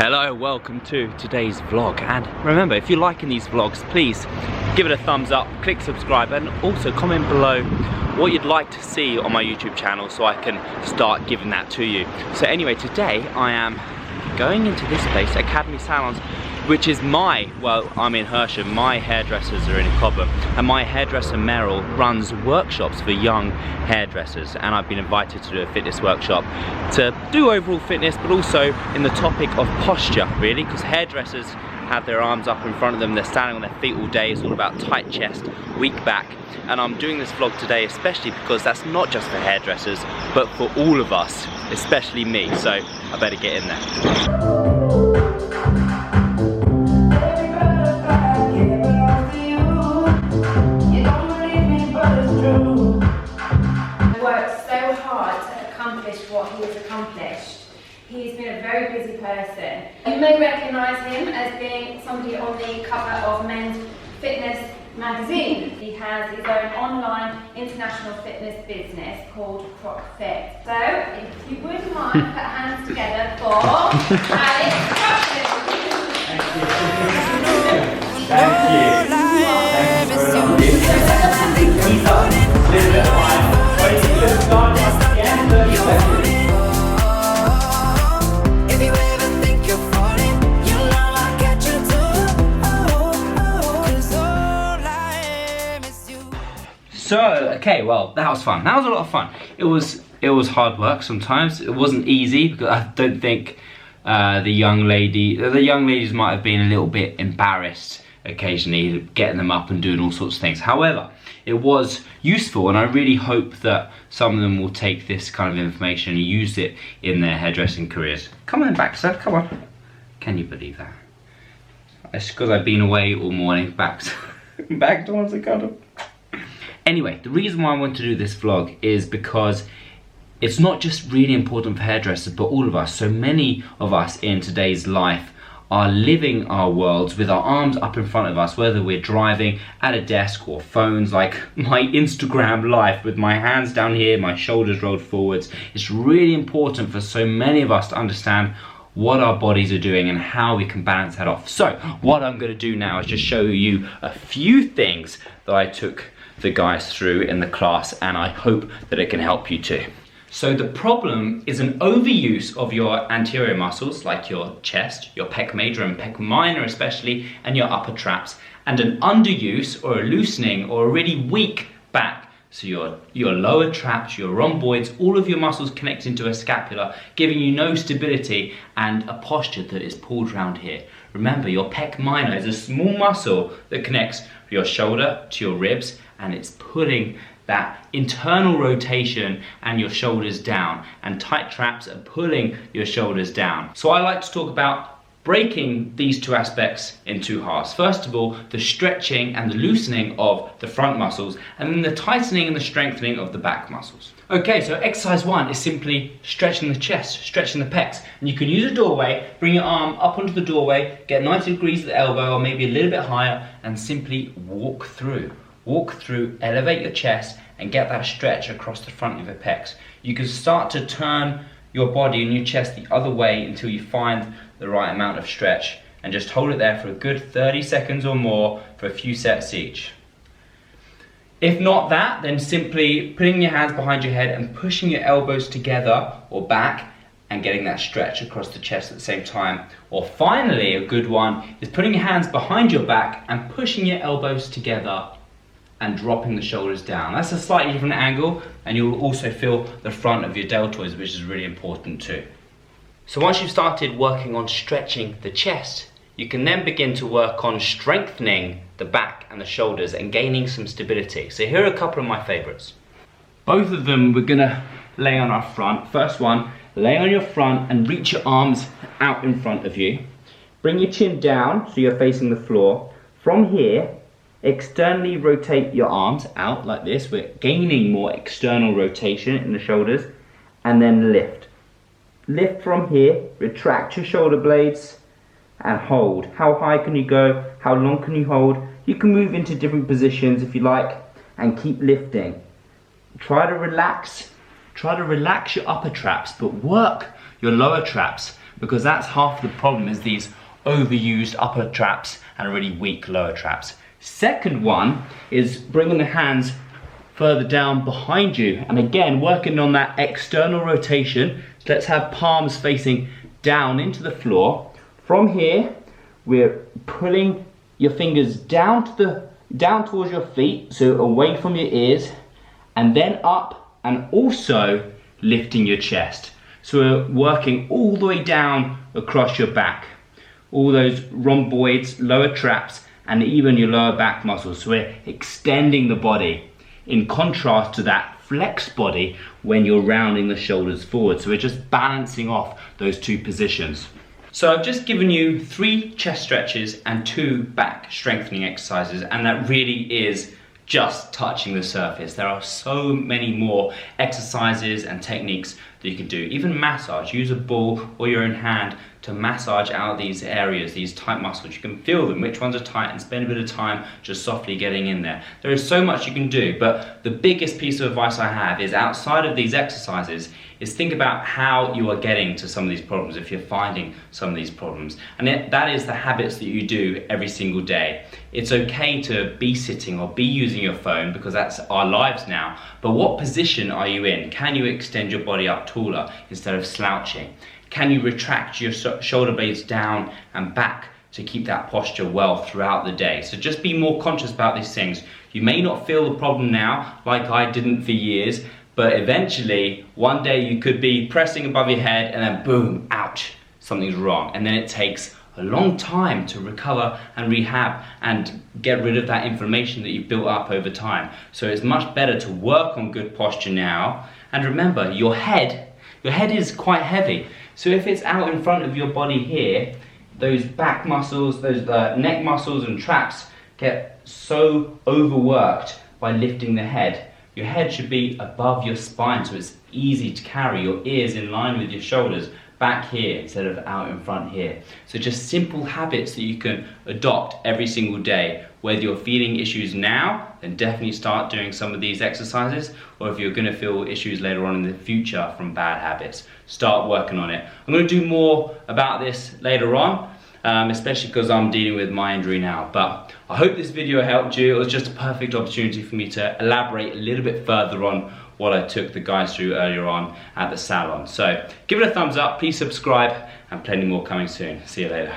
Hello, welcome to today's vlog, and remember, if you're liking these vlogs, please give it a thumbs up, click subscribe, and also comment below what you'd like to see on my YouTube channel so I can start giving that to you. So anyway, today I am going into this place, Academy Salons, which is I'm in Hersham, my hairdressers are in Cobham, and my hairdresser Meryl runs workshops for young hairdressers, and I've been invited to do a fitness workshop to do overall fitness, but also in the topic of posture, really, because hairdressers have their arms up in front of them, they're standing on their feet all day, it's all about tight chest, weak back, and I'm doing this vlog today especially because that's not just for hairdressers, but for all of us, especially me, so I better get in there. What he has accomplished. He's been a very busy person. You may recognise him as being somebody on the cover of Men's Fitness magazine. He has his own online international fitness business called Crockford. So, if you wouldn't mind, put hands together for Alex Crockford. So, okay, well, that was fun. That was a lot of fun. It was hard work sometimes. It wasn't easy because I don't think the young ladies might have been a little bit embarrassed occasionally getting them up and doing all sorts of things. However, it was useful, and I really hope that some of them will take this kind of information and use it in their hairdressing careers. Come on back, sir, come on. Can you believe that? It's because I've been away all morning, back towards the cuddle. Anyway, the reason why I want to do this vlog is because it's not just really important for hairdressers, but all of us. So many of us in today's life are living our worlds with our arms up in front of us, whether we're driving, at a desk, or phones, like my Instagram life with my hands down here, my shoulders rolled forwards. It's really important for so many of us to understand what our bodies are doing and how we can balance that off. So what I'm going to do now is just show you a few things that I took the guys through in the class, and I hope that it can help you too. So the problem is an overuse of your anterior muscles, like your chest, your pec major and pec minor especially, and your upper traps, and an underuse or a loosening or a really weak back. So your lower traps, your rhomboids, all of your muscles connect into a scapula, giving you no stability and a posture that is pulled round here. Remember, your pec minor is a small muscle that connects your shoulder to your ribs, and it's pulling that internal rotation and your shoulders down, and tight traps are pulling your shoulders down. So I like to talk about breaking these two aspects in two halves. First of all, the stretching and the loosening of the front muscles, and then the tightening and the strengthening of the back muscles. Okay, so exercise one is simply stretching the chest, stretching the pecs. And you can use a doorway, bring your arm up onto the doorway, get 90 degrees at the elbow or maybe a little bit higher, and simply walk through. Walk through, elevate your chest, and get that stretch across the front of your pecs. You can start to turn your body and your chest the other way until you find the right amount of stretch, and just hold it there for a good 30 seconds or more for a few sets each. If not that, then simply putting your hands behind your head and pushing your elbows together or back and getting that stretch across the chest at the same time. Or finally, a good one is putting your hands behind your back and pushing your elbows together and dropping the shoulders down. That's a slightly different angle, and you'll also feel the front of your deltoids, which is really important too. So once you've started working on stretching the chest, you can then begin to work on strengthening the back and the shoulders and gaining some stability. So here are a couple of my favorites. Both of them we're gonna lay on our front. First one, lay on your front and reach your arms out in front of you. Bring your chin down so you're facing the floor. From here, externally rotate your arms out like this. We're gaining more external rotation in the shoulders, and then lift. Lift from here, retract your shoulder blades and hold. How high can you go? How long can you hold? You can move into different positions if you like, and keep lifting. Try to relax your upper traps, but work your lower traps. because that's half the problem, is these overused upper traps and really weak lower traps. Second one is bringing the hands further down behind you, and again working on that external rotation. Let's have palms facing down into the floor. From here, we're pulling your fingers down towards your feet, so away from your ears, and then up, and also lifting your chest. So we're working all the way down across your back, all those rhomboids, lower traps, and even your lower back muscles. So we're extending the body, in contrast to that flexed body when you're rounding the shoulders forward. So we're just balancing off those two positions. So I've just given you 3 chest stretches and 2 back strengthening exercises, and that really is just touching the surface. There are so many more exercises and techniques that you can do. Even massage, use a ball or your own hand to massage out these areas, these tight muscles. You can feel them, which ones are tight, and spend a bit of time just softly getting in there. There is so much you can do, but the biggest piece of advice I have is, outside of these exercises, is think about how you are getting to some of these problems, if you're finding some of these problems. And that is the habits that you do every single day. It's okay to be sitting or be using your phone, because that's our lives now. But what position are you in? Can you extend your body up taller instead of slouching? Can you retract your shoulder blades down and back to keep that posture well throughout the day? So just be more conscious about these things. You may not feel the problem now, like I didn't for years, but eventually, one day you could be pressing above your head and then boom, ouch, something's wrong. And then it takes a long time to recover and rehab and get rid of that inflammation that you've built up over time. So it's much better to work on good posture now. And remember, your head is quite heavy. So if it's out in front of your body here, those back muscles, those neck muscles and traps get so overworked by lifting the head. Your head should be above your spine, so it's easy to carry. Your ears in line with your shoulders, back here instead of out in front here. So just simple habits that you can adopt every single day. Whether you're feeling issues now, then definitely start doing some of these exercises, or if you're going to feel issues later on in the future from bad habits, start working on it. I'm going to do more about this later on, especially because I'm dealing with my injury now. But I hope this video helped you. It was just a perfect opportunity for me to elaborate a little bit further on what I took the guys through earlier on at the salon. So give it a thumbs up, please subscribe, and plenty more coming soon. See you later.